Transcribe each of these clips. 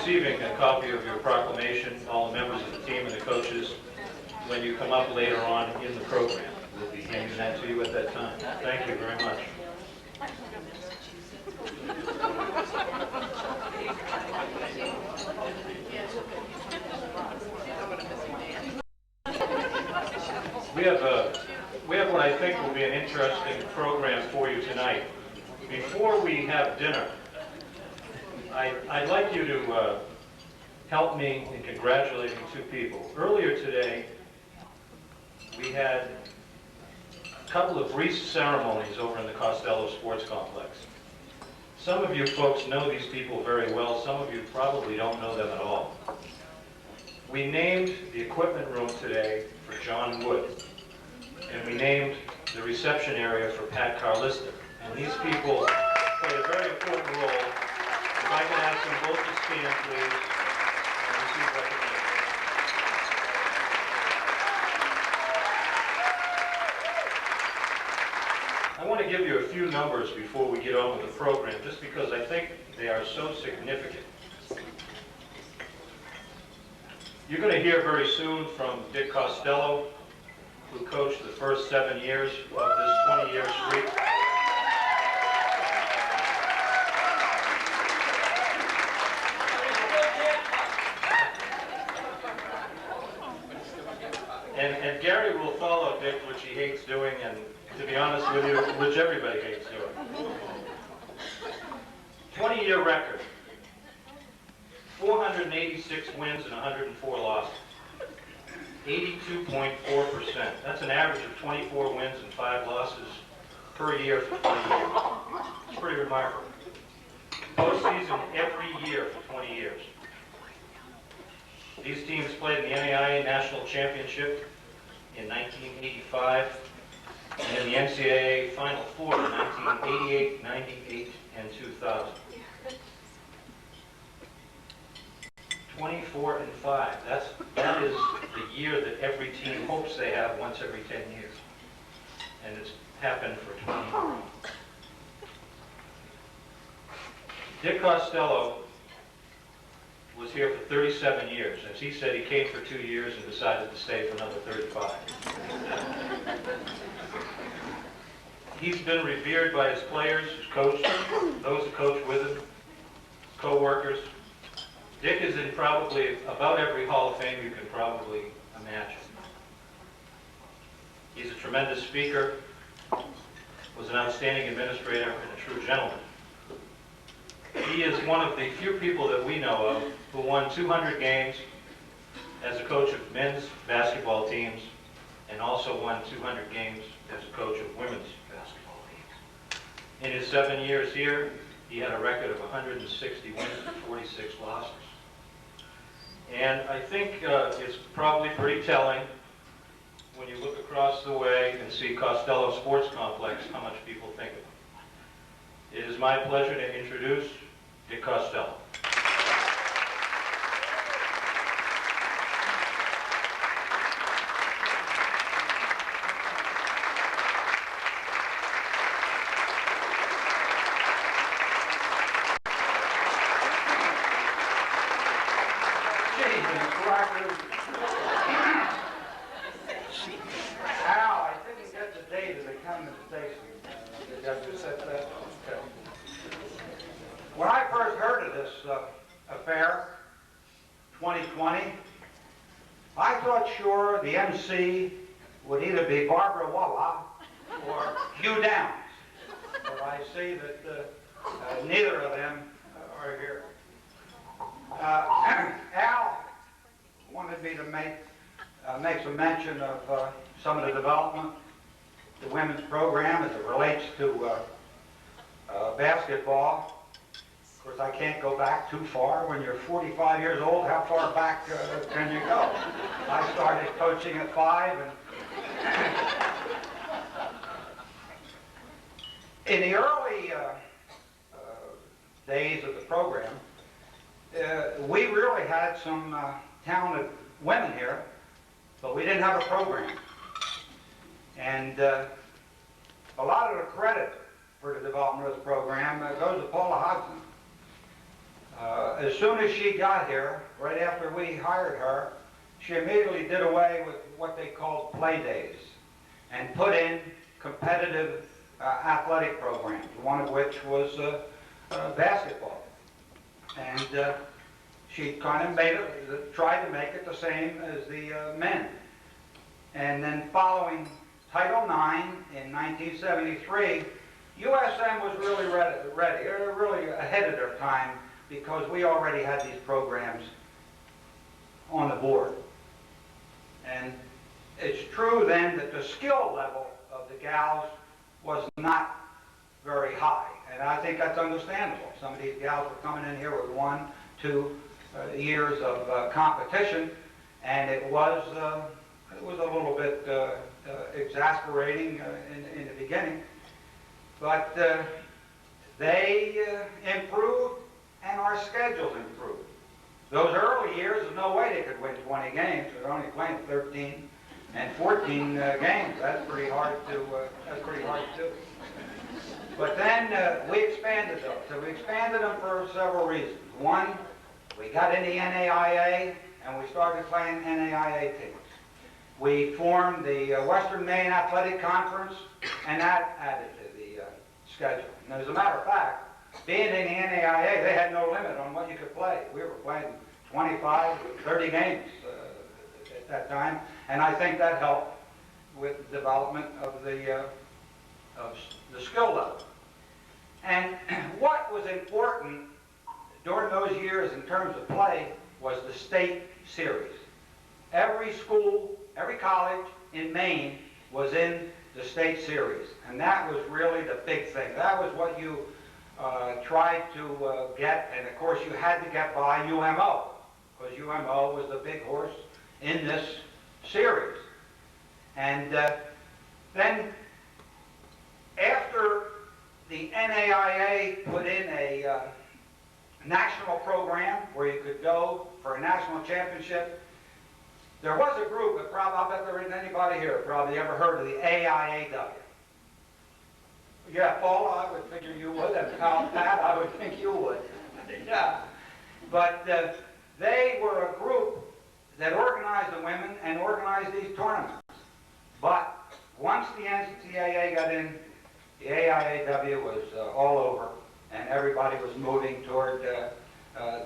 receiving a copy of your proclamation, all the members of the team and the coaches, when you come up later on in the program. We'll be handing that to you at that time. Thank you very much. We have what I think will be an interesting program for you tonight. Before we have dinner, I'd like you to help me in congratulating two people. Earlier today, we had a couple of wreath ceremonies over in the Costello Sports Complex. Some of you folks know these people very well. Some of you probably don't know them at all. We named the equipment room today for John Wood, and we named the reception area for Pat Carlista. And these people played a very important role. If I can ask them both to stand, please, and receive recognition. I want to give you a few numbers before we get on with the program, just because I think they are so significant. You're going to hear very soon from Dick Costello, who coached the first 7 years of this 20-year streak. And Gary will follow Dick, which he hates doing, and to be honest with you, which everybody hates doing. 20-year record. 486 wins and 104 losses. 82.4%. That's an average of 24 wins and 5 losses per year for 20 years. It's pretty remarkable. Postseason every year for 20 years. These teams played in the NAIA National Championship in 1985 and in the NCAA Final Four in 1988, 98, and 2000. 24 and 5. That is the year that every team hopes they have once every 10 years. And it's happened for 20 years. Dick Costello was here for 37 years. As he said, he came for 2 years and decided to stay for another 35. He's been revered by his players, his coach, those who coach with him, co-workers. Dick is in probably about every Hall of Fame you can probably imagine. He's a tremendous speaker, was an outstanding administrator, and a true gentleman. He is one of the few people that we know of who won 200 games as a coach of men's basketball teams and also won 200 games as a coach of women's basketball teams. In his 7 years here, he had a record of 160 wins and 46 losses. And I think it's probably pretty telling when you look across the way and see Costello Sports Complex how much people think of him. It is my pleasure to introduce Dick Costello. When I first heard of this affair, 2020, I thought sure the MC would either be Barbara Walla or Hugh Downs. But I see that neither of them are here. Al wanted me to make some mention of some of the development, the women's program as it relates to basketball. Of course, I can't go back too far. When you're 45 years old, how far back can you go? I started coaching at 5, and in the early days of the program, we really had some talented women here, but we didn't have a program. And a lot of the credit for the development of the program goes to Paula Hodgson. As soon as she got here, right after we hired her, she immediately did away with what they called play days and put in competitive athletic programs, one of which was basketball. And she kind of tried to make it the same as the men. And then following Title IX in 1973, USM was really ready, really ahead of their time, because we already had these programs on the board. And it's true then that the skill level of the gals was not very high. And I think that's understandable. Some of these gals were coming in here with 1, 2 years of competition, and it was a little bit exasperating in the beginning. But they improved, and our schedules improved. Those early years, there's no way they could win 20 games. They're only playing 13 and 14 games. That's pretty hard to do. But then we expanded those. So we expanded them for several reasons. One, we got in the NAIA, and we started playing NAIA teams. We formed the Western Maine Athletic Conference, and that added to the schedule. And as a matter of fact, being in the NAIA, they had no limit on what you could play. We were playing 25, 30 games at that time, and I think that helped with the development of the skill level. And what was important during those years in terms of play was the state series. Every school, every college in Maine was in the state series, and that was really the big thing. That was what you tried to get, and of course you had to get by UMO, because UMO was the big horse in this series. And then after the NAIA put in a national program where you could go for a national championship, there was a group, but probably, I bet there isn't anybody here probably ever heard of the AIAW. Yeah, Paul, I would figure you would, and Pat, I would think you would. Yeah. But they were a group that organized the women and organized these tournaments. But once the NCAA got in, the AIAW was all over, and everybody was moving toward the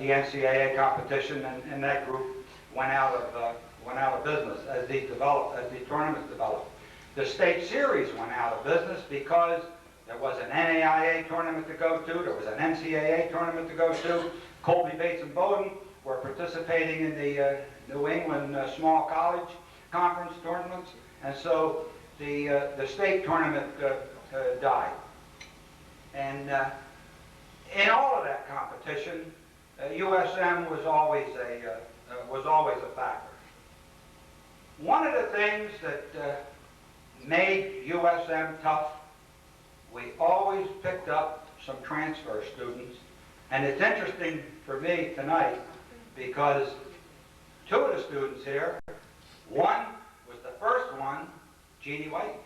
NCAA competition, and that group went out of business as these tournaments developed. The state series went out of business because there was an NAIA tournament to go to, there was an NCAA tournament to go to. Colby, Bates, and Bowdoin were participating in the New England Small College Conference tournaments, and so the state tournament died. And in all of that competition, USM was always a factor. One of the things that made USM tough, we always picked up some transfer students. And it's interesting for me tonight because 2 of the students here, one was the first one, Jeannie White,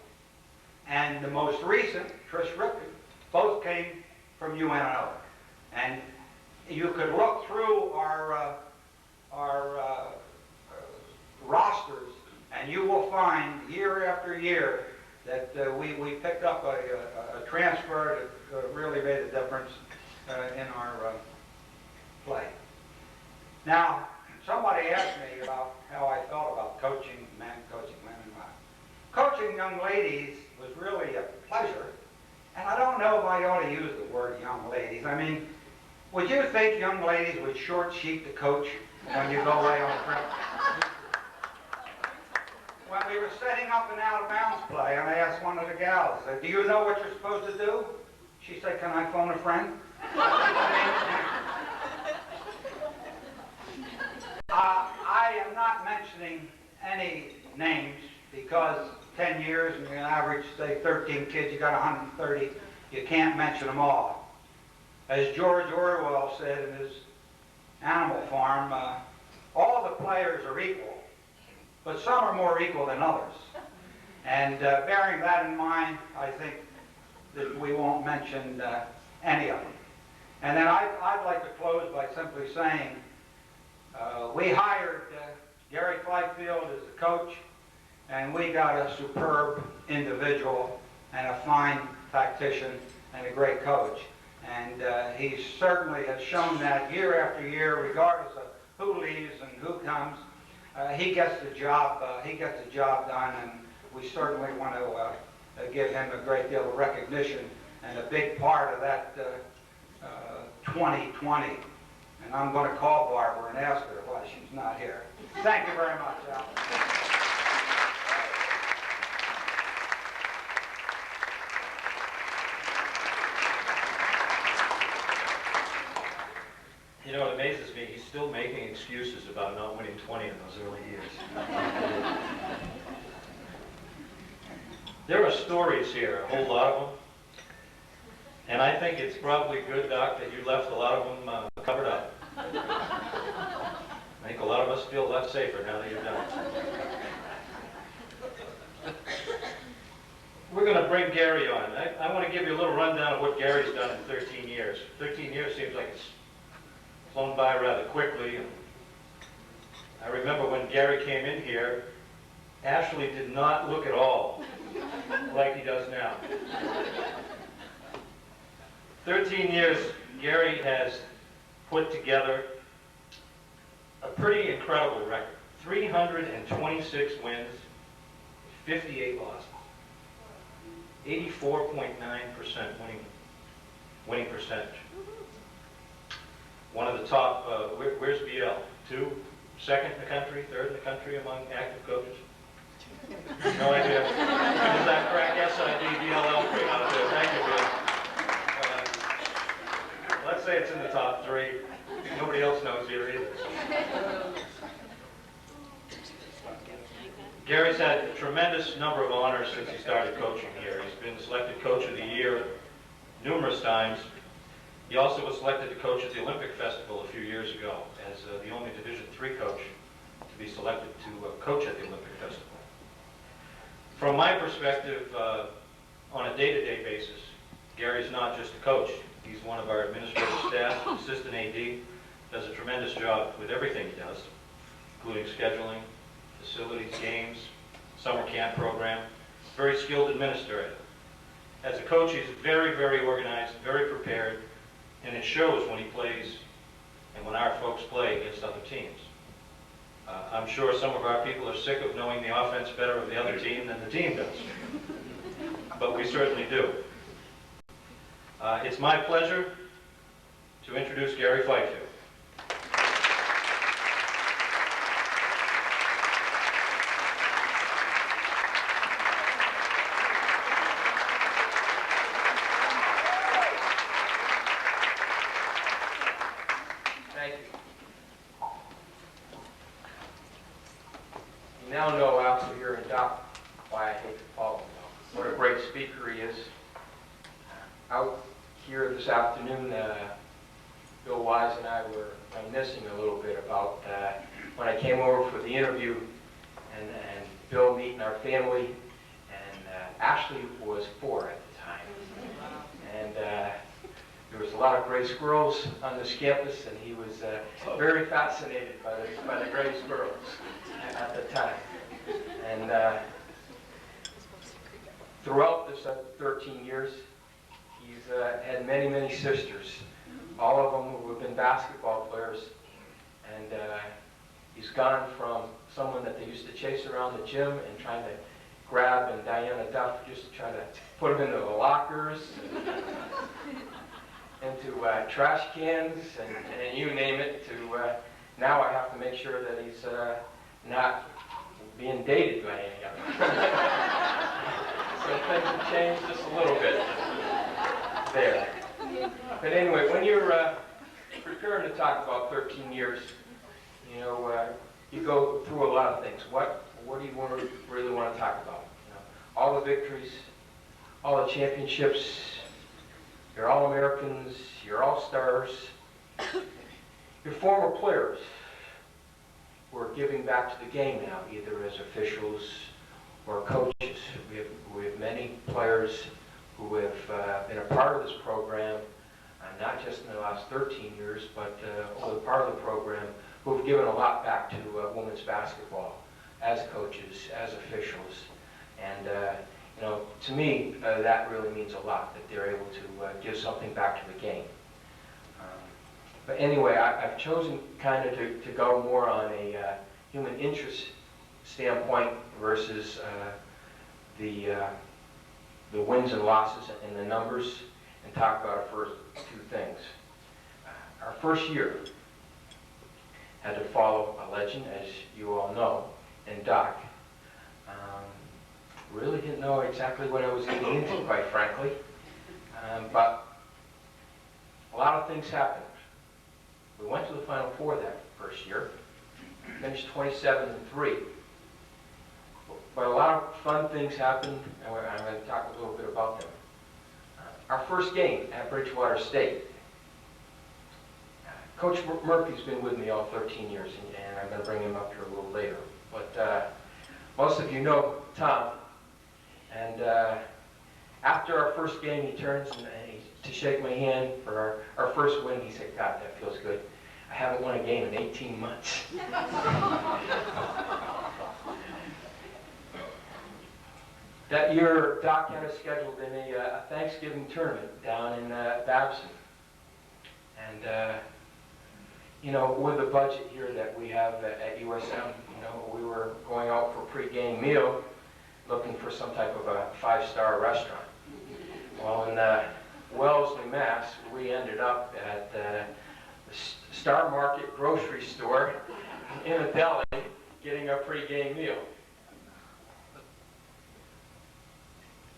and the most recent, Trish Ripken, both came from UNO. And you could look through our rosters, and you will find year after year that we picked up a transfer that really made a difference in our play. Now, somebody asked me about how I felt about coaching men, coaching women. Coaching young ladies was really a pleasure, and I don't know if I ought to use the word young ladies. I mean, would you think young ladies would short sheet the coach when you go away on a trip? When we were setting up an out-of-bounds play, and I asked one of the gals, I said, "Do you know what you're supposed to do?" She said, "Can I phone a friend?" I am not mentioning any names because 10 years and you average, say, 13 kids, you got 130, you can't mention them all. As George Orwell said in his Animal Farm, all the players are equal, but some are more equal than others. And bearing that in mind, I think that we won't mention any of them. And then I'd like to close by simply saying, we hired Gary Fifield as the coach, and we got a superb individual and a fine tactician and a great coach. And he certainly has shown that year after year, regardless of who leaves and who comes, he gets the job done, and we certainly want to give him a great deal of recognition and a big part of that 2020. And I'm going to call Barbara and ask her why she's not here. Thank you very much, Al. You know, it amazes me, he's still making excuses about not winning 20 in those early years. There are stories here, a whole lot of them. And I think it's probably good, Doc, that you left a lot of them covered up. I think a lot of us feel less safer now that you're done. We're going to bring Gary on. I want to give you a little rundown of what Gary's done in 13 years. 13 years seems like it's flown by rather quickly. I remember when Gary came in here, Ashley did not look at all like he does now. 13 years, Gary has put together a pretty incredible record. 326 wins, 58 losses, 84.9% winning percentage. One of the top, where's BL? Second in the country, third in the country among active coaches? No idea. Is that crack SID, DLL out there? Thank you, Bill. Let's say it's in the top 3. Nobody else knows here either. Gary's had a tremendous number of honors since he started coaching here. He's been selected Coach of the Year numerous times. He also was selected to coach at the Olympic Festival a few years ago as the only Division III coach to be selected to coach at the Olympic Festival. From my perspective, on a day-to-day basis, Gary's not just a coach. He's one of our administrative staff, assistant AD, does a tremendous job with everything he does, including scheduling, facilities, games, summer camp program, very skilled administrator. As a coach, he's very, very organized, very prepared, and it shows when he plays and when our folks play against other teams. I'm sure some of our people are sick of knowing the offense better of the other team than the team does, but we certainly do. It's my pleasure to introduce Gary Fifield. Thank you. You now know after hearing Doc why I hate to follow him. What a great speaker he is. Out here this afternoon, Bill Wise and I were reminiscing a little bit about when I came over for the interview and Bill meeting our family, and Ashley was 4 at the time. And there was a lot of gray squirrels on this campus, and he was very fascinated by the gray squirrels at the time. And throughout this 13 years, he's had many, many sisters, all of them who have been basketball players. And he's gone from someone that they used to chase around the gym and trying to grab and Diana Duff just to try to put them into the lockers, into trash cans, and you name it, to now I have to make sure that he's not being dated by any of them. So things have changed just a little bit there. But anyway, when you're preparing to talk about 13 years, you know, you go through a lot of things. What do you really want to talk about? You know, all the victories, all the championships, your All-Americans, your All-Stars, your former players who are giving back to the game now, either as officials or coaches. We have many players who have been a part of this program. I'm not just in the last 13 years, but over the part of the program, who have given a lot back to women's basketball as coaches, as officials. And you know, to me, that really means a lot, that they're able to give something back to the game. But anyway, I've chosen kind of to go more on a human interest standpoint versus the wins and losses and the numbers, and talk about our first two things. Our first year had to follow a legend, as you all know, in Doc. Really didn't know exactly what I was getting into, quite frankly. But a lot of things happened. We went to the Final Four that first year, finished 27-3. But a lot of fun things happened, and I'm going to talk a little bit about them. Our first game at Bridgewater State. Coach Murphy's been with me all 13 years, and I'm going to bring him up here a little later. But most of you know Tom, and after our first game, he turns to shake my hand for our first win. He said, "God, that feels good. I haven't won a game in 18 months." That year, Doc had us scheduled in a Thanksgiving tournament down in Babson. And, you know, with the budget here that we have at USM, you know, we were going out for a pre-game meal, looking for some type of a 5-star restaurant. Well, in Wellesley, Mass, we ended up at the Star Market grocery store in a deli getting our pre-game meal.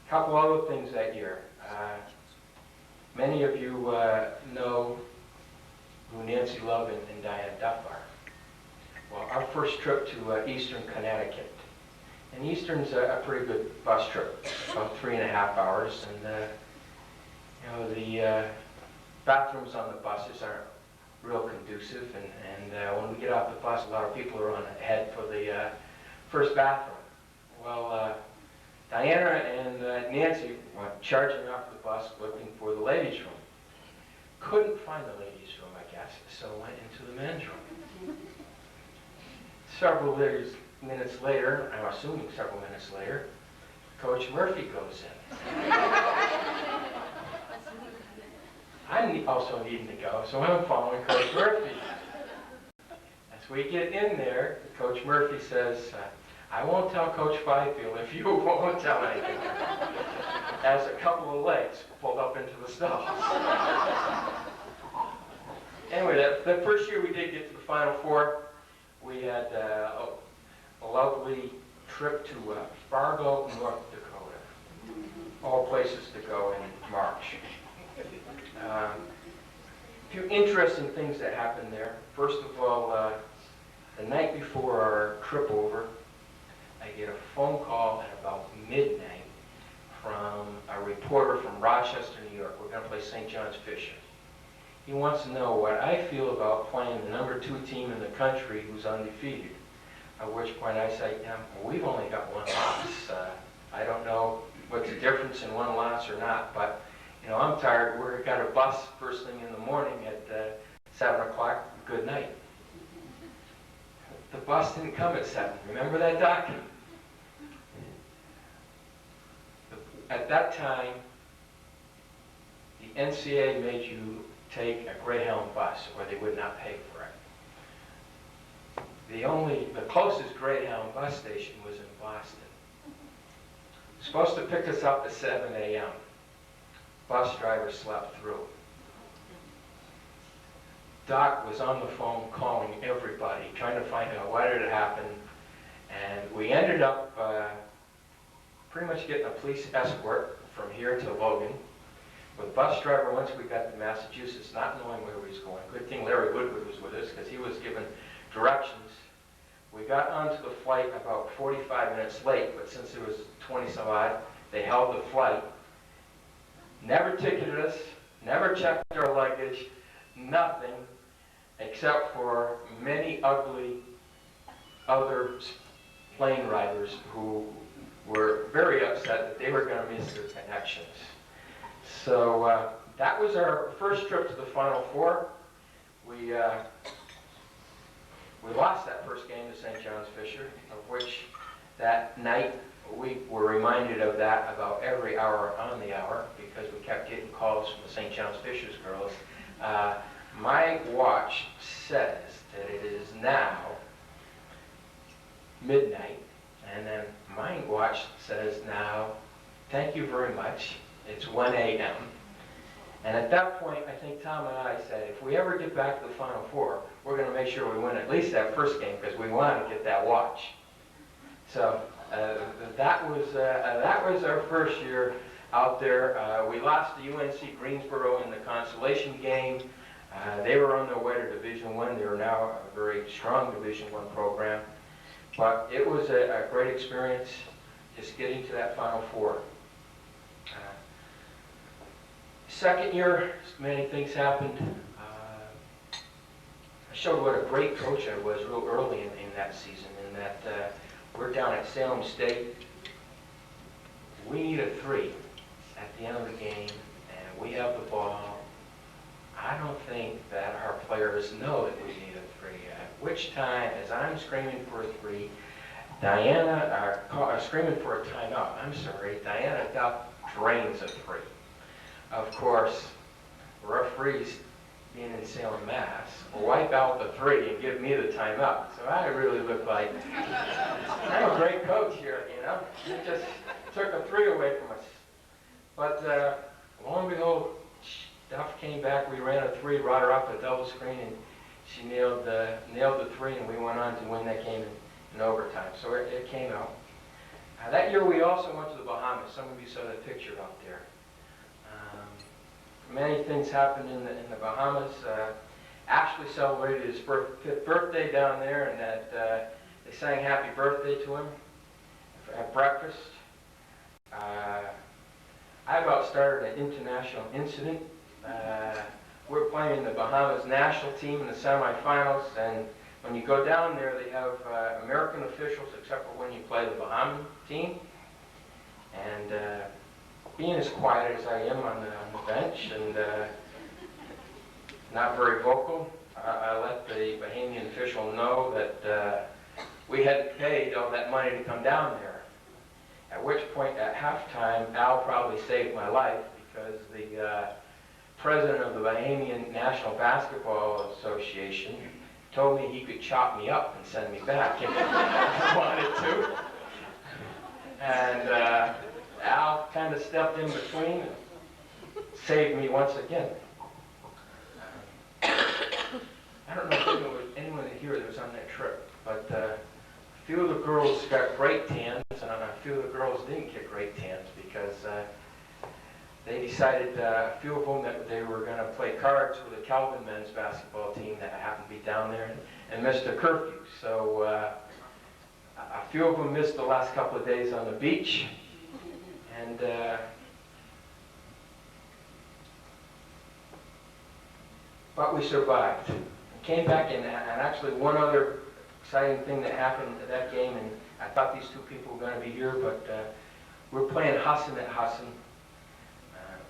A couple other things that year. Many of you know who Nancy Love and Diane Duff are. Well, our first trip to Eastern Connecticut. And Eastern's a pretty good bus trip, about 3.5 hours. And you know, the bathrooms on the buses aren't real conducive. And when we get off the bus, a lot of people are on ahead for the first bathroom. Well, Diana and Nancy went charging off the bus looking for the ladies' room. Couldn't find the ladies' room, I guess, so went into the men's room. Several minutes later, I'm assuming several minutes later, Coach Murphy goes in. I'm also needing to go, so I'm following Coach Murphy. As we get in there, Coach Murphy says, "I won't tell Coach Fifield if you won't tell anything." As a couple of legs pulled up into the stalls. Anyway, that first year we did get to the Final Four. We had a lovely trip to Fargo, North Dakota. All places to go in March. A few interesting things that happened there. First of all, the night before our trip over, I get a phone call at about midnight from a reporter from Rochester, New York. We're going to play St. John's Fisher. He wants to know what I feel about playing the #2 team in the country who's undefeated. At which point I say, well, we've only got one loss. I don't know what's the difference in one loss or not, but you know, I'm tired. We've got a bus first thing in the morning at 7 o'clock. Good night. The bus didn't come at 7. Remember that, Doc? At that time, the NCAA made you take a Greyhound bus, or they would not pay for it. The closest Greyhound bus station was in Boston. It was supposed to pick us up at 7 a.m. Bus driver slept through. Doc was on the phone calling everybody, trying to find out why did it happen, and we ended up pretty much getting a police escort from here to Logan. With the bus driver, once we got to Massachusetts, not knowing where we was going. Good thing Larry Woodward was with us because he was given directions. We got onto the flight about 45 minutes late, but since it was 20-some odd, they held the flight. Never ticketed us, never checked our luggage, nothing, except for many ugly other plane riders who were very upset that they were going to miss their connections. So that was our first trip to the Final Four. We lost that first game to St. John's Fisher, of which that night we were reminded of that about every hour on the hour because we kept getting calls from the St. John's Fisher's girls. My watch says that it is now midnight, and then my watch says now, thank you very much, it's 1 a.m. And at that point, I think Tom and I said, if we ever get back to the Final Four, we're going to make sure we win at least that first game because we want to get that watch. So that was our first year out there. We lost to UNC Greensboro in the consolation game. They were on their way to Division I. They are now a very strong Division I program. But it was a great experience just getting to that Final Four. Second year, many things happened. I showed what a great coach I was real early in that season, in that we're down at Salem State. We need a 3 at the end of the game, and we have the ball. I don't think that our players know that we need a 3. At which time, as I'm screaming for a 3, screaming for a timeout, Diana Duff drains a 3. Of course, referees, being in Salem, Mass, will wipe out the 3 and give me the timeout. So I really look like I'm a great coach here, you know. They just took a 3 away from us. But lo and behold, Duff came back. We ran a 3, brought her off a double screen, and she nailed the 3, and we went on to win that game in overtime. So it came out. That year we also went to the Bahamas. Some of you saw that picture out there. Many things happened in the Bahamas. Ashley celebrated his 5th birthday down there, and that they sang happy birthday to him at breakfast. I about started an international incident. We're playing the Bahamas national team in the semifinals, and when you go down there, they have American officials, except for when you play the Bahamas team. And being as quiet as I am on the bench and not very vocal, I let the Bahamian official know that we hadn't paid all that money to come down there. At which point, at halftime, Al probably saved my life because the president of the Bahamian National Basketball Association told me he could chop me up and send me back if he wanted to. And Al kind of stepped in between and saved me once again. I don't know if there was anyone here that was on that trip, but a few of the girls got great tans, and a few of the girls didn't get great tans because they decided, a few of them, that they were going to play cards with the Calvin men's basketball team that happened to be down there and missed a curfew. So a few of them missed the last couple of days on the beach. And but we survived. Came back, and actually one other exciting thing that happened at that game, and I thought these two people were going to be here, but we're playing Hassan at Hassan.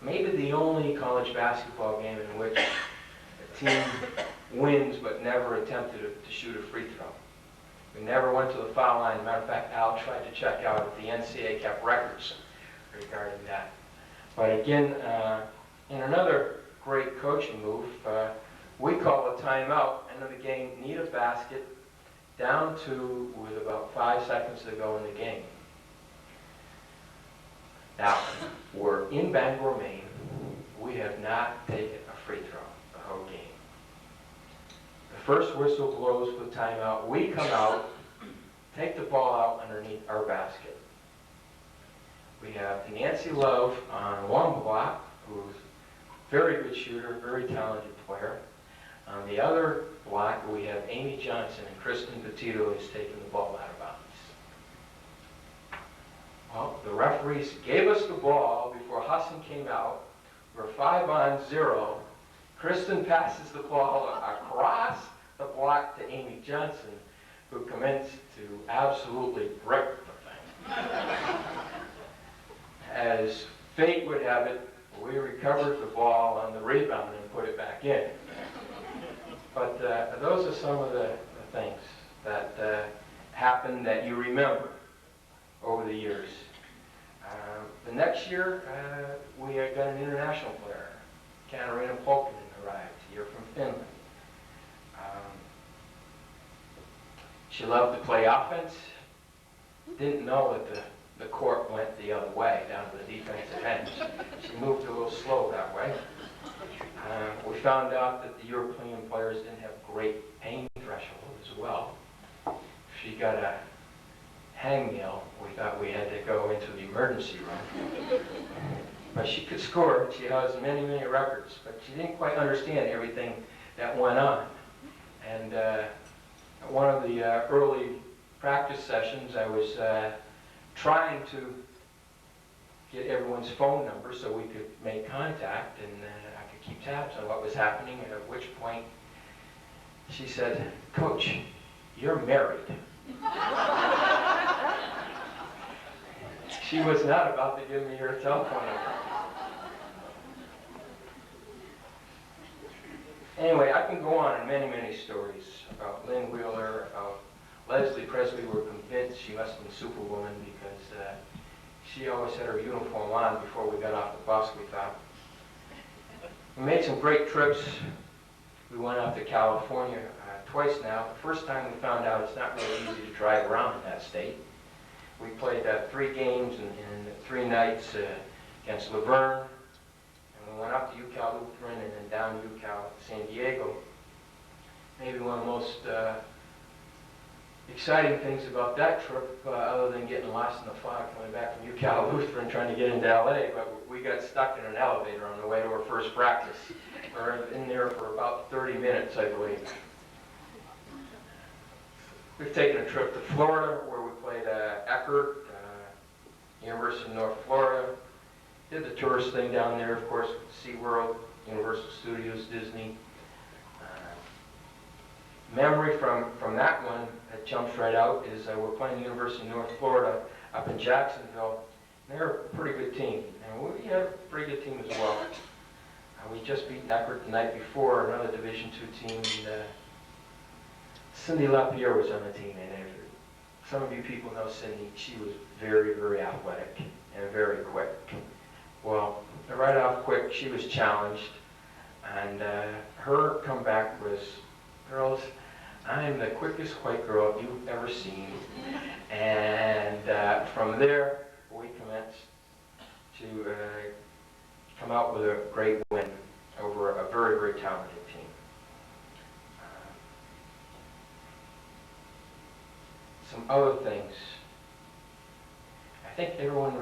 Maybe the only college basketball game in which a team wins but never attempted to shoot a free throw. We never went to the foul line. Matter of fact, Al tried to check out if the NCAA kept records regarding that. But again, in another great coaching move, we call a timeout, end of the game, need a basket, down 2 with about 5 seconds to go in the game. Now, we're in Bangor, Maine. We have not taken a free throw the whole game. The first whistle blows for the timeout. We come out, take the ball out underneath our basket. We have Nancy Love on one block, who's a very good shooter, very talented player. On the other block, we have Amy Johnson, and Kristen Petito is taking the ball out of bounds. Well, the referees gave us the ball before Hassan came out. We're 5-on-0. Kristen passes the ball across the block to Amy Johnson, who commenced to absolutely brick the thing. As fate would have it, We recovered the ball on the rebound and put it back in. But those are some of the things that happened that you remember over the years. The next year, we got an international player. Katarina Polkinen arrived here from Finland. She loved to play offense. Didn't know that the court went the other way, down to the defensive end. She moved a little slow that way. We found out that the European players didn't have great pain threshold as well. She got a hangnail. We thought we had to go into the emergency room. But she could score. She has many, many records. But she didn't quite understand everything that went on. And one of the early practice sessions, I was trying to get everyone's phone number so we could make contact, and I could keep tabs on what was happening, and at which point she said, "Coach, you're married." She was not about to give me her telephone number. Anyway, I can go on in many, many stories about Lynn Wheeler, about Leslie Presley. Were convinced she must have been Superwoman because she always had her uniform on before we got off the bus, we thought. We made some great trips. We went out to California twice now. The first time we found out it's not really easy to drive around in that state. We played 3 games in 3 nights against Laverne. And we went up to UCal Lutheran and then down UCal to San Diego. Maybe one of the most exciting things about that trip, other than getting lost in the fog coming back from UCal Lutheran trying to get into LA, but we got stuck in an elevator on the way to our first practice. We were in there for about 30 minutes, I believe. We've taken a trip to Florida where we played Eckerd, University of North Florida. Did the tourist thing down there, of course, SeaWorld, Universal Studios, Disney. Memory from that one that jumps right out is we're playing the University of North Florida up in Jacksonville. And they're a pretty good team, and we had a pretty good team as well. We just beat Eckerd the night before, another Division II team. And, Cindy LaPierre was on the team, and some of you people know Cindy. She was very, very athletic and very quick. Well, right off quick, she was challenged, and her comeback was, "Girls, I'm the quickest white girl you've ever seen." And from there, we commenced to come out with a great win over a very, very talented team. Some other things. I think everyone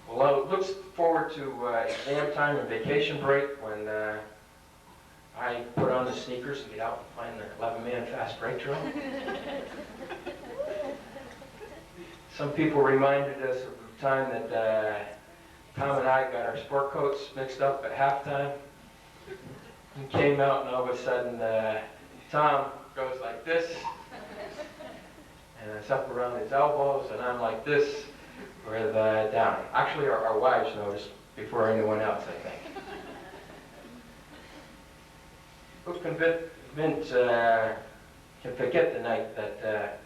looks forward to exam time and vacation break when I put on the sneakers and get out and find the 11-man fast break drill. Some people reminded us of the time that Tom and I got our sport coats mixed up at halftime and came out, and all of a sudden Tom goes like this, and it's up around his elbows, and I'm like this with down. Actually, our wives noticed before anyone else, I think. Who can forget the night that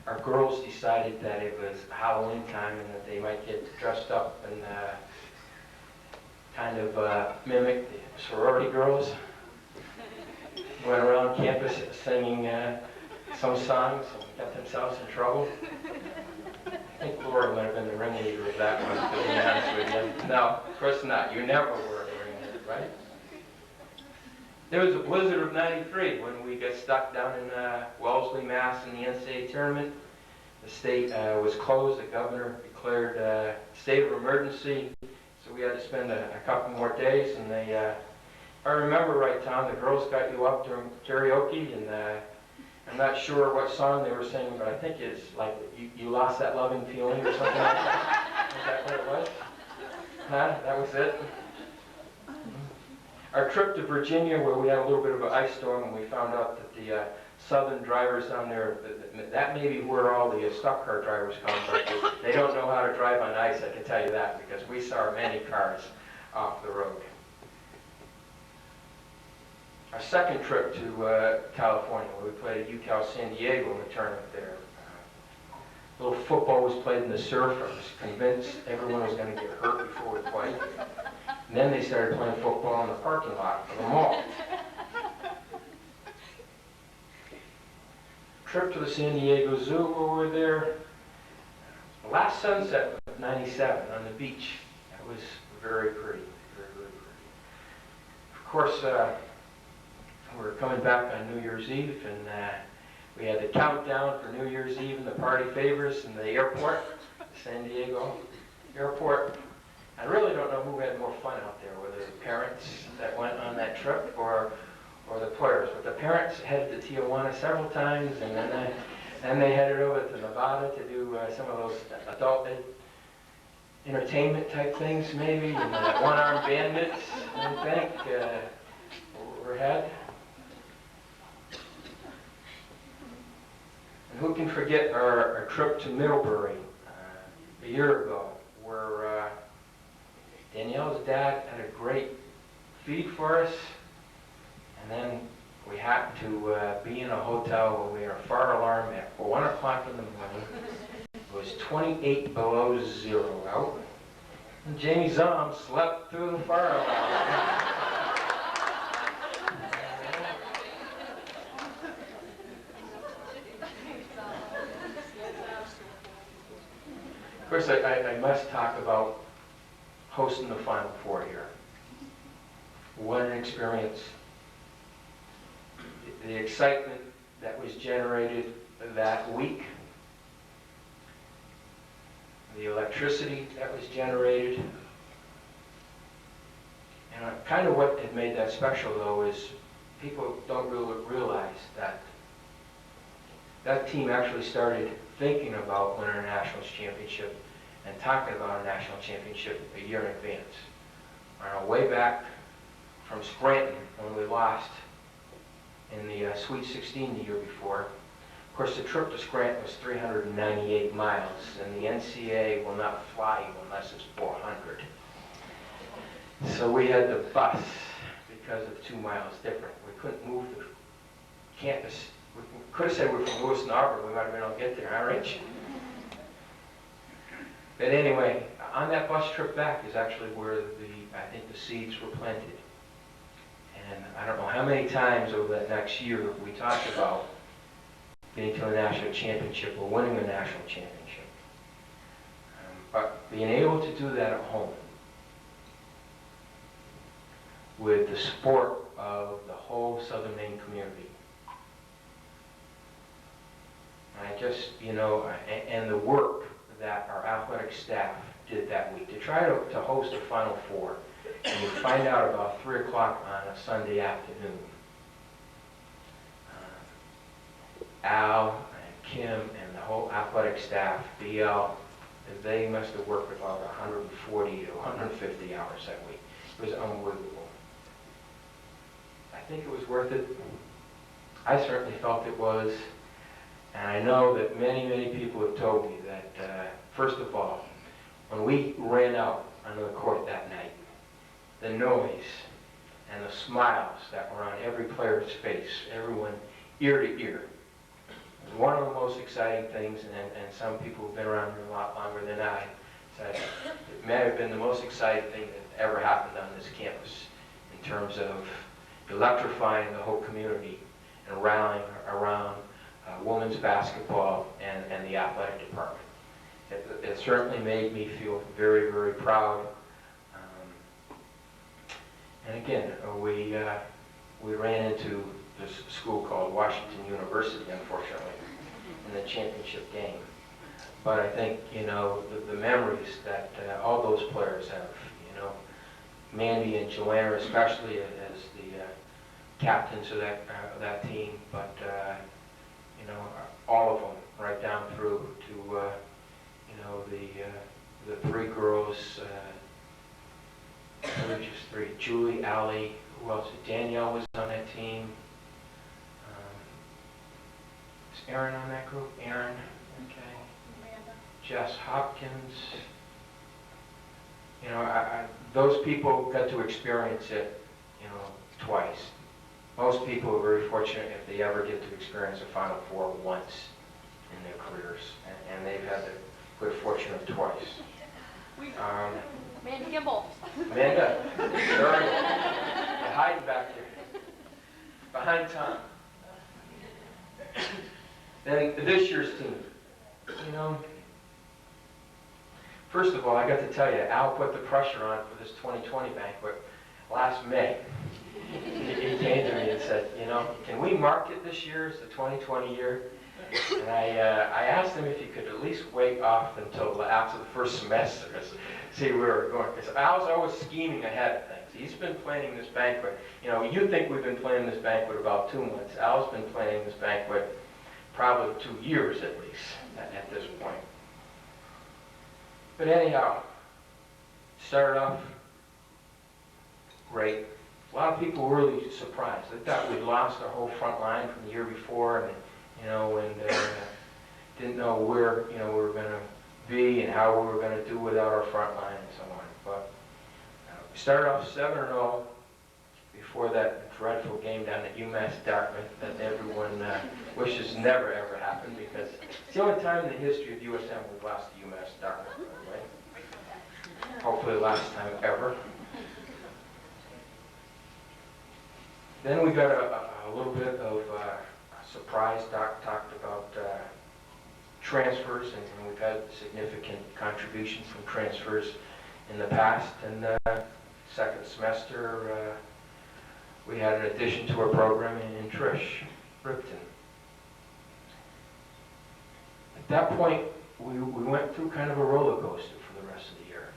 our girls decided that it was Halloween time and that they might get dressed up and kind of mimic the sorority girls. Went around campus singing some songs and got themselves in trouble. I think Laura might have been the ringleader of that one, to be honest with you. No, of course not. You never were the ringleader, right? There was a blizzard of '93 when we got stuck down in Wellesley, Mass. In the NCAA tournament. The state was closed. The governor declared a state of emergency, so we had to spend a couple more days. And they, if I remember right, Tom, the girls got you up during karaoke, and I'm not sure what song they were singing, but I think it's like you lost that loving feeling or something like that. Is that what it was? Huh? That was it? Our trip to Virginia, where we had a little bit of an ice storm, and we found out that the southern drivers down there, that may be where all the stock car drivers come from. They don't know how to drive on ice, I can tell you that, because we saw many cars off the road. Our second trip to California, we played at UCal San Diego in the tournament there. A little football was played in the surf. I was convinced everyone was going to get hurt before we played. And then they started playing football in the parking lot of the mall. Trip to the San Diego Zoo where we were there. Last sunset of '97 on the beach. That was very pretty, very, very pretty. Of course, we were coming back on New Year's Eve, and we had the countdown for New Year's Eve and the party favors in the airport, San Diego airport. I really don't know who had more fun out there, whether the parents that went on that trip or the players. But the parents headed to Tijuana several times, and then they headed over to Nevada to do some of those adult entertainment type things, maybe, and one-armed bandits, I think, were had. And who can forget our trip to Middlebury a year ago, where Danielle's dad had a great feed for us, and then we happened to be in a hotel where we had a fire alarm at 1 o'clock in the morning. It was 28 below zero out, and Jamie Zom slept through the fire alarm. Of course, I must talk about hosting the Final Four here. What an experience. The excitement that was generated that week, the electricity that was generated, and kind of what had made that special, though, is people don't really realize that that team actually started thinking about winning a national championship and talking about a national championship a year in advance. On our way back from Scranton, when we lost in the Sweet 16 the year before. Of course, the trip to Scranton was 398 miles, and the NCAA will not fly you unless it's 400. So we had to bus because of 2 miles different. We couldn't move the campus. We could have said we were from Lewis and Auburn. We might have been able to get there, huh, Rich? But anyway, on that bus trip back is actually where I think the seeds were planted. And I don't know how many times over that next year we talked about getting to a national championship or winning a national championship. But being able to do that at home with the support of the whole Southern Maine community. I just, and the work that our athletic staff did that week to try to host a Final Four. And you find out about 3 o'clock on a Sunday afternoon. Al and Kim and the whole athletic staff, BL, they must have worked about 140 to 150 hours that week. It was unbelievable. I think it was worth it. I certainly felt it was. And I know that many, many people have told me that, first of all, when we ran out onto the court that night, the noise and the smiles that were on every player's face, everyone ear to ear, was one of the most exciting things, and some people who've been around here a lot longer than I said it may have been the most exciting thing that ever happened on this campus in terms of electrifying the whole community and rallying around women's basketball and the athletic department. It certainly made me feel very, very proud. And again, we ran into this school called Washington University, unfortunately, in the championship game. But I think, the memories that all those players have, Mandy and Joanna especially as the captains of that team, but all of them, right down through to the 3 girls. There were just 3. Julie, Allie, who else? Danielle was on that team. Is Aaron on that group? Aaron, okay. Amanda. Jess Hopkins. You know, those people got to experience it, you know, twice. Most people are very fortunate if they ever get to experience a Final Four once in their careers, and they've had the good fortune of twice. Amanda Kimball. Amanda, sorry, you're hiding back there, behind Tom. Then this year's team, you know, first of all, I got to tell you, Al put the pressure on for this 2020 banquet last May. He came to me and said, you know, can we mark it this year as the 2020 year? And I asked him if he could at least wait off until after the first semester to see where we're going. Because Al's always scheming ahead of things. He's been planning this banquet. You know, you think we've been planning this banquet about 2 months. Al's been planning this banquet probably 2 years at least at this point. But anyhow, started off great. A lot of people were really surprised. They thought we'd lost our whole front line from the year before, and you know, and didn't know where, you know, we were going to be and how we were going to do without our front line and so on. But we started off 7-0 before that dreadful game down at UMass Dartmouth that everyone wishes never ever happened, because it's the only time in the history of USM we've lost to UMass Dartmouth, by the way. Hopefully the last time ever. Then we got a little bit of surprise. Doc talked about transfers, and we've had significant contributions from transfers in the past. And second semester, we had an addition to our program in Trish Ripton. At that point, we went through kind of a roller coaster for the rest of the year,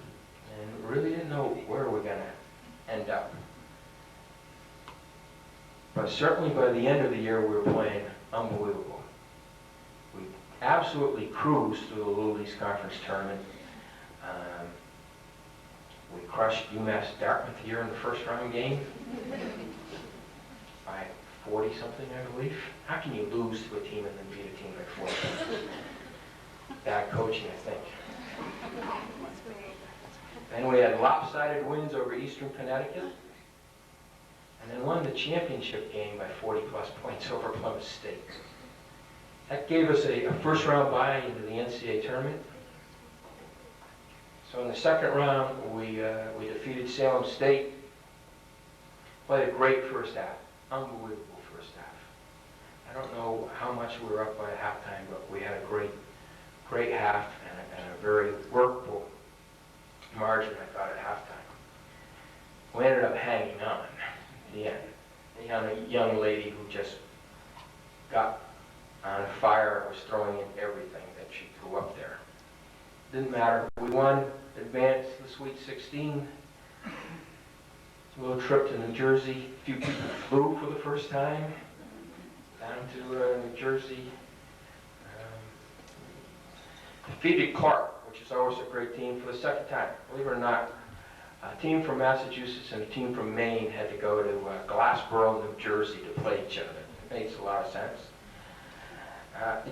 and really didn't know where we're going to end up. But certainly by the end of the year, we were playing unbelievable. We absolutely cruised through the Little East Conference tournament. We crushed UMass Dartmouth here in the first round game by 40-something, I believe. How can you lose to a team and then beat a team by 40? Bad coaching, I think. Then we had lopsided wins over Eastern Connecticut, and then won the championship game by 40-plus points over Plymouth State. That gave us a first-round bye into the NCAA tournament. So in the second round, we defeated Salem State. Played a great first half, unbelievable first half. I don't know how much we were up by halftime, but we had a great half and a very workable margin, I thought, at halftime. We ended up hanging on at the end. A young lady who just got on fire, was throwing in everything that she threw up there. Didn't matter. We won, advanced to the Sweet 16. A little trip to New Jersey. A few people flew for the first time down to New Jersey. Defeated Clark, which is always a great team, for the second time. Believe it or not, a team from Massachusetts and a team from Maine had to go to Glassboro, New Jersey to play each other. It makes a lot of sense.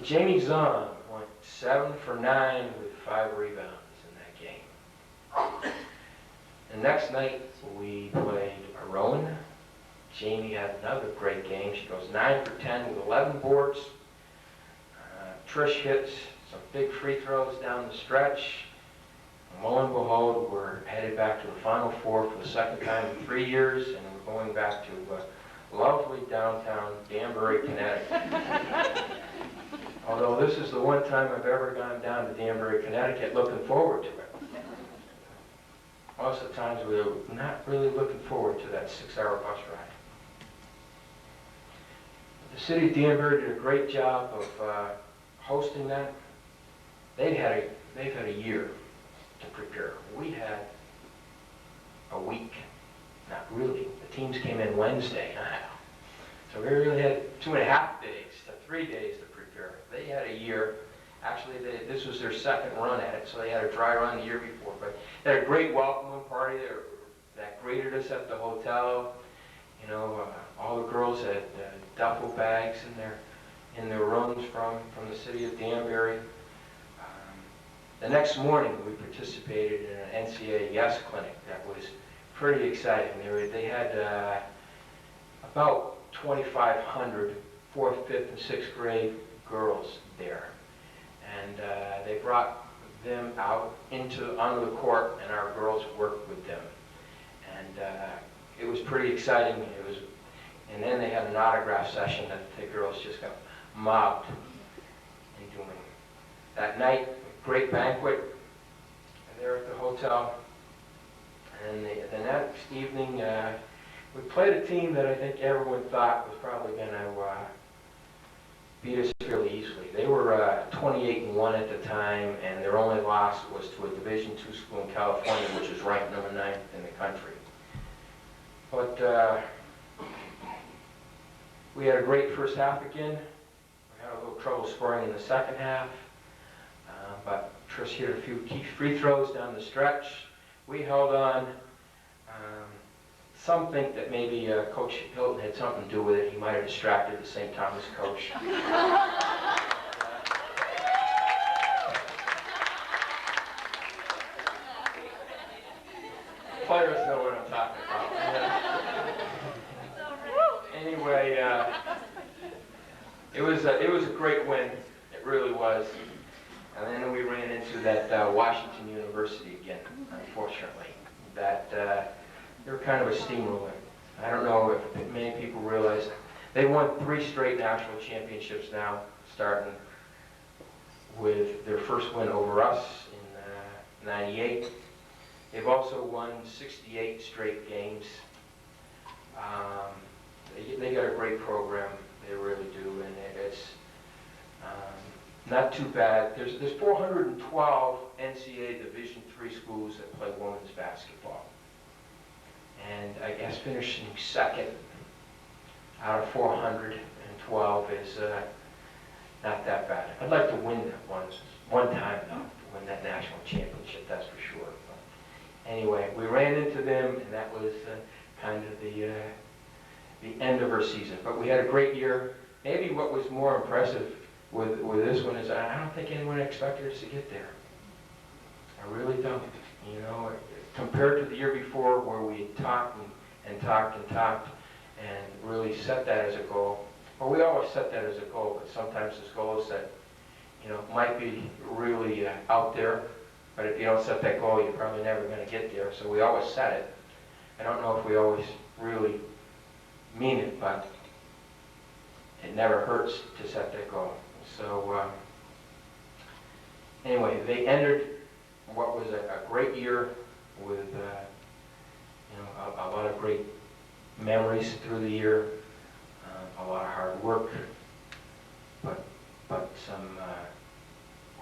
Jamie Zahn went 7 for 9 with 5 rebounds in that game. And next night we played Rowan. Jamie had another great game. She goes 9 for 10 with 11 boards. Trish hits some big free throws down the stretch. And lo and behold, we're headed back to the Final Four for the second time in 3 years, and we're going back to lovely downtown Danbury, Connecticut. Although this is the one time I've ever gone down to Danbury, Connecticut looking forward to it. Most of the times we're not really looking forward to that 6-hour bus ride. The city of Danbury did a great job of hosting that. They've had a year to prepare. We had a week. Not really. The teams came in Wednesday. So we really had 2.5 days to 3 days to prepare. They had a year. Actually, this was their second run at it, so they had a dry run the year before. But they had a great welcoming party that greeted us at the hotel. You know, all the girls had duffel bags in their rooms from the city of Danbury. The next morning, we participated in an NCAA Yes Clinic that was pretty exciting. They had about 2,500 4th, 5th, and 6th grade girls there. And they brought them out onto the court, and our girls worked with them. And it was pretty exciting. And then they had an autograph session that the girls just got mobbed in doing. That night, great banquet there at the hotel. And the next evening, we played a team that I think everyone thought was probably going to beat us fairly easily. They were 28-1 at the time, and their only loss was to a Division II school in California, which is ranked number 9th in the country. But we had a great first half again. We had a little trouble scoring in the second half, but Trish hit a few key free throws down the stretch. We held on. Some think that maybe Coach Hilton had something to do with it. He might have distracted the St. Thomas coach. Players know what I'm talking about. Anyway, it was a great win. It really was. And then we ran into that Washington University again, unfortunately. That they were kind of a steamroller. I don't know if many people realize they won 3 straight national championships now, starting with their first win over us in '98. They've also won 68 straight games. They got a great program, they really do, and it's not too bad. There's 412 NCAA Division III schools that play women's basketball. And I guess finishing second out of 412 is not that bad. I'd like to win that one time though, to win that national championship, that's for sure. But anyway, we ran into them, and that was kind of the end of our season. But we had a great year. Maybe what was more impressive with this one is I don't think anyone expected us to get there. I really don't. You know, compared to the year before where we talked and talked and talked and really set that as a goal. Well, we always set that as a goal, but sometimes there's goals that, you know, might be really out there, but if you don't set that goal, you're probably never going to get there. So we always set it. I don't know if we always really mean it, but it never hurts to set that goal. So anyway, they ended what was a great year with you know, a lot of great memories through the year, a lot of hard work, but some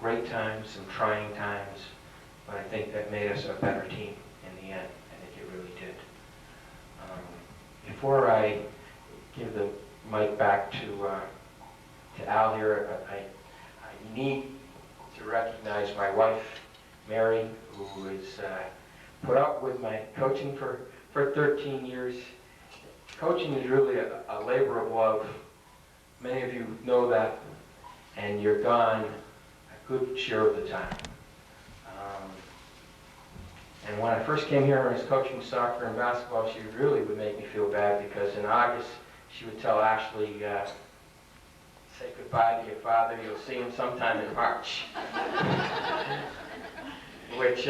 great times, some trying times, but I think that made us a better team in the end. I think it really did. Before I give the mic back to Al here, I need to recognize my wife, Mary, who has put up with my coaching for 13 years. Coaching is really a labor of love. Many of you know that, and you're gone a good share of the time. And when I first came here and was coaching soccer and basketball, she really would make me feel bad because in August, she would tell Ashley, say goodbye to your father, you'll see him sometime in March. Which,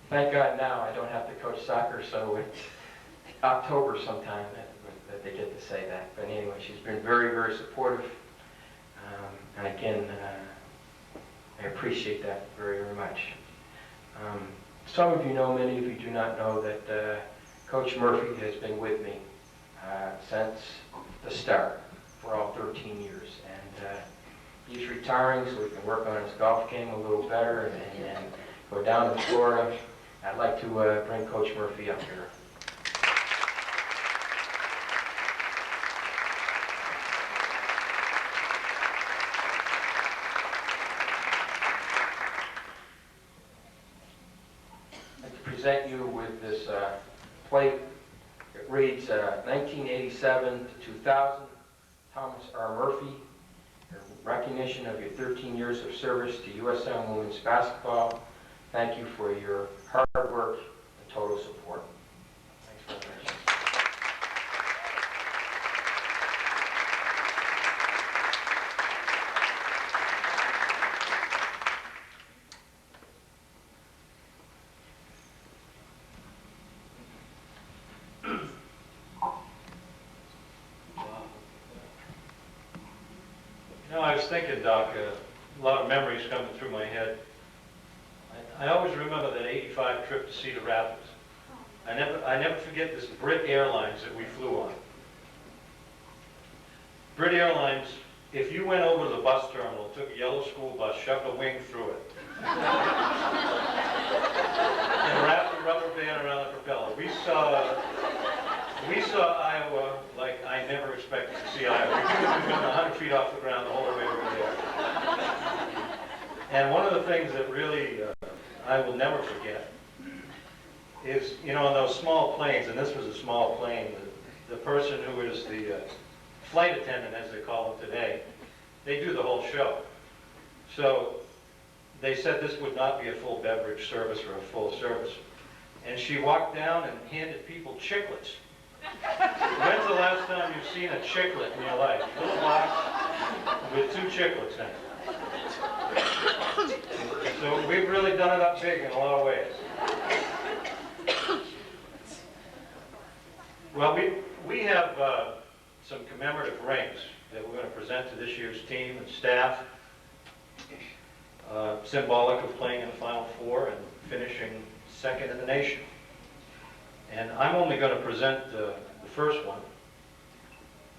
thank God now I don't have to coach soccer, so it's October sometime that they get to say that. But anyway, she's been very, very supportive. And again, I appreciate that very, very much. Some of you know, many of you do not know that Coach Murphy has been with me since the start for all 13 years. And he's retiring so we can work on his golf game a little better and go down to Florida. I'd like to bring Coach Murphy up here. I'd like to present you with this plate. It reads 1987 to 2000, Thomas R. Murphy. recognition of your 13 years of service to USM Women's Basketball. Thank you for your hard work and total support. Thanks very much. You know, I was thinking, Doc, a lot of memories coming through my head. I always remember that '85 trip to Cedar Rapids. I never forget this Brit Airlines that we flew on. Brit Airlines, if you went over to the bus terminal, took a yellow school bus, shoved a wing through it, and wrapped a rubber band around the propeller. We saw Iowa like I never expected to see Iowa. We could have been 100 feet off the ground the whole way over there. And one of the things that really I will never forget is, you know, on those small planes, and this was a small plane, the person who is the flight attendant, as they call them today, they do the whole show. So they said this would not be a full beverage service or a full service. And she walked down and handed people chiclets. When's the last time you've seen a chiclet in your life? A little box with 2 chiclets in it. So we've really done it up big in a lot of ways. Well, we have some commemorative rings that we're going to present to this year's team and staff, symbolic of playing in the Final Four and finishing second in the nation. And I'm only going to present the first one,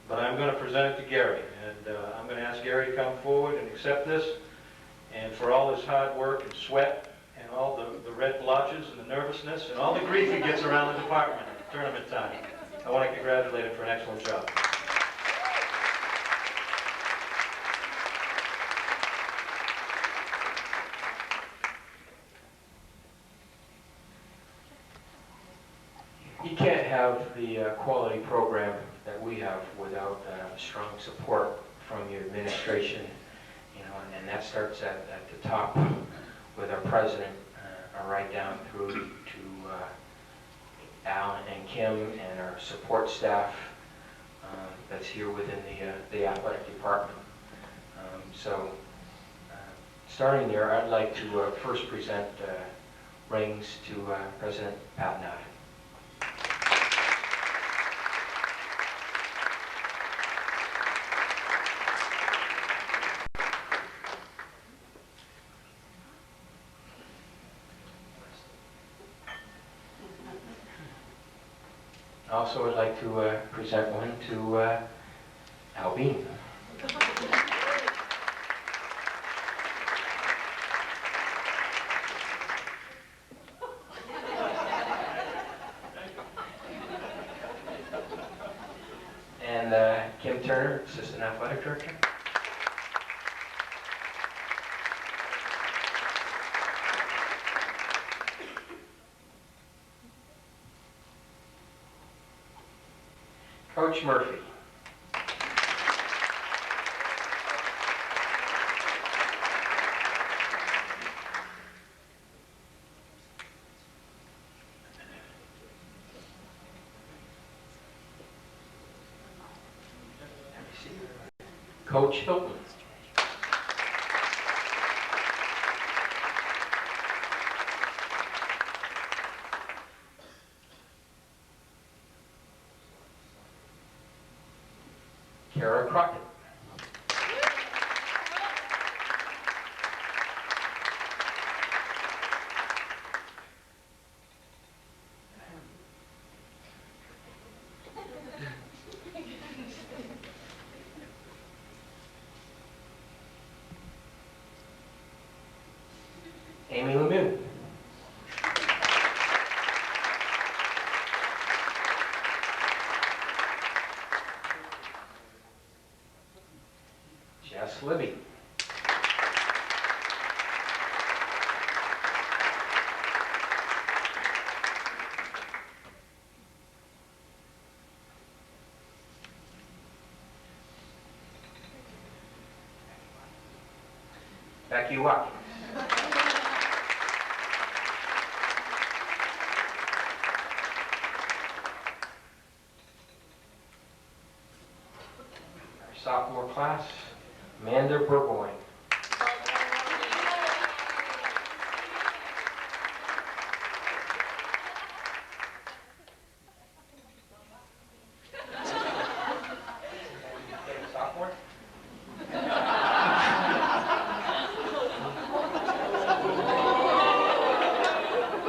but I'm going to present it to Gary. And I'm going to ask Gary to come forward and accept this. And for all his hard work and sweat and all the red blotches and the nervousness and all the grief he gets around the department at tournament time, I want to congratulate him for an excellent job. You can't have the quality program that we have without strong support from your administration, you know, and that starts at the top with our president, right down through to Al and Kim and our support staff that's here within the athletic department. Starting there, I'd like to first present rings to President Patnod. Also, I'd like to present one to Al Bean. And Kim Turner, Assistant Athletic Director. Coach Murphy. Coach Hilton. Kara Crockett. Amy Lemieux. Jess Libby. Becky Watkins. Our sophomore class, Amanda Burgoyne. Sophomore?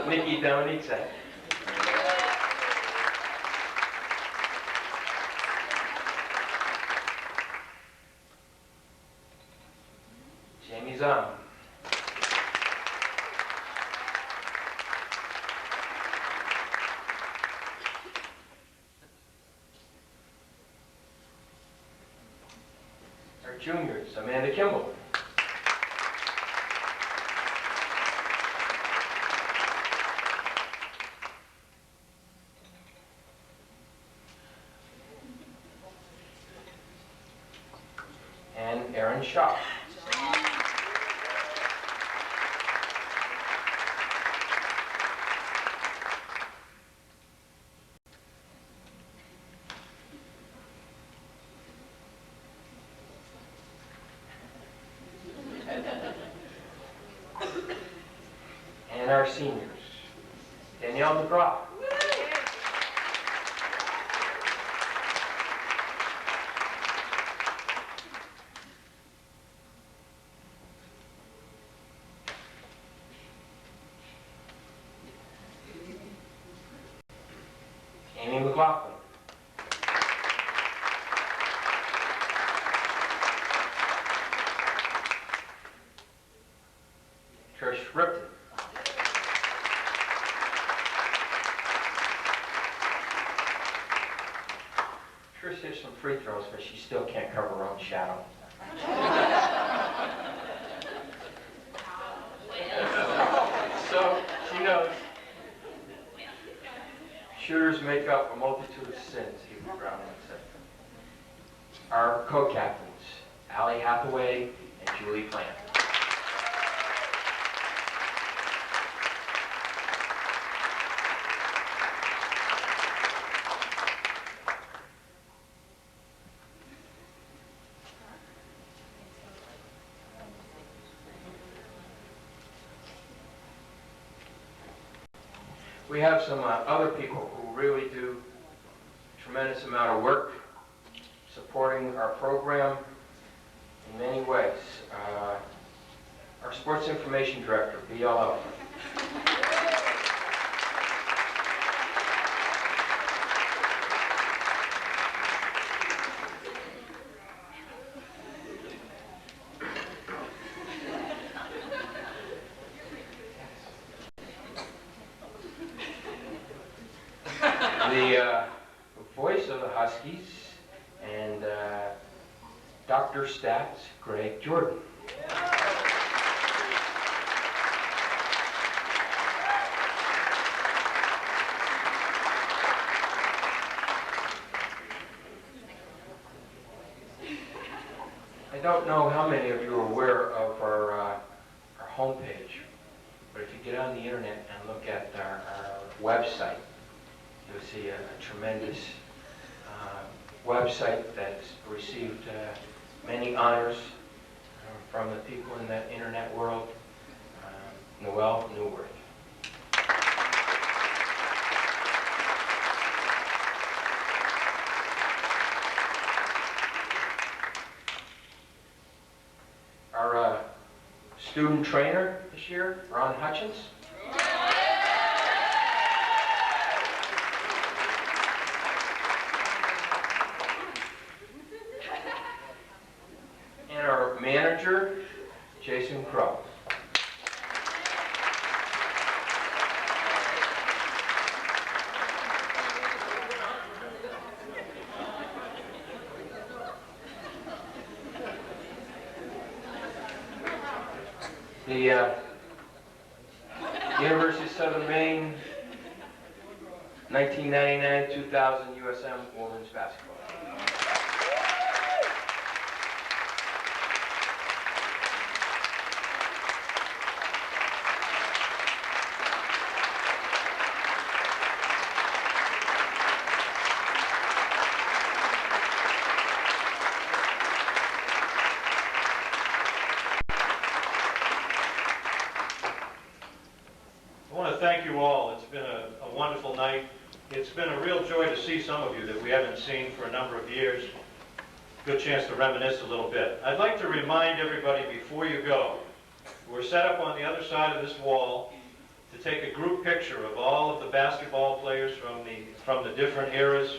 Nikki Dominique. Jamie Zahn. Our juniors, Amanda Kimball. And Aaron Shaw. And our seniors, Danielle McGraw. Amy McLaughlin. Trish Ripton. Trish hits some free throws, but she still can't cover her own shadow. So she knows. Shooters make up a multitude of sins, Hubert Brown once said. Our co-captains, Allie Hathaway and Julie Plant. We have some other people who really do a tremendous amount of work supporting our program in many ways. Our Sports Information Director, BLL. The voice of the Huskies, and Dr. Stats, Greg Jordan. I don't know how many of you are aware of our homepage, but if you get on the internet and look at our website, you'll see a tremendous website that's received many honors from the people in that internet world. Noel Newworth. Our student trainer this year, Ron Hutchins. And our manager, Jason Crow. The University of Southern Maine 1999-2000 USM Women's Basketball. all. It's been a wonderful night. It's been a real joy to see some of you that we haven't seen for a number of years. Good chance to reminisce a little bit. I'd like to remind everybody before you go, we're set up on the other side of this wall to take a group picture of all of the basketball players from the different eras,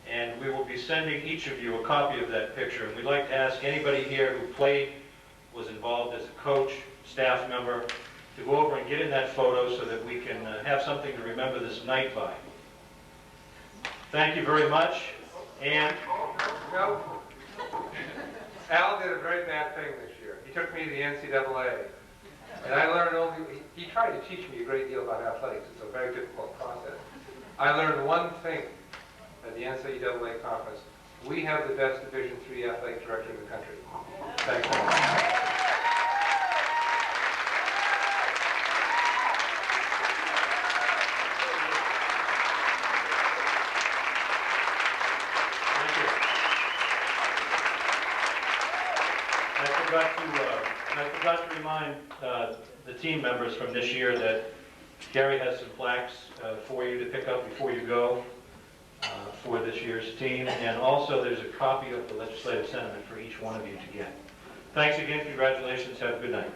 and we will be sending each of you a copy of that picture. And we'd like to ask anybody here who played, was involved as a coach, staff member, to go over and get in that photo so that we can have something to remember this night by. Thank you very much. And No. Al did a very bad thing this year. He took me to the NCAA. And I learned only, he tried to teach me a great deal about athletics. It's a very difficult process. I learned one thing at the NCAA conference. We have the best Division III athletic director in the country. Thanks very much. I forgot to remind the team members from this year that Gary has some plaques for you to pick up before you go for this year's team. And also there's a copy of the legislative sentiment for each one of you to get. Thanks again. Congratulations. Have a good night.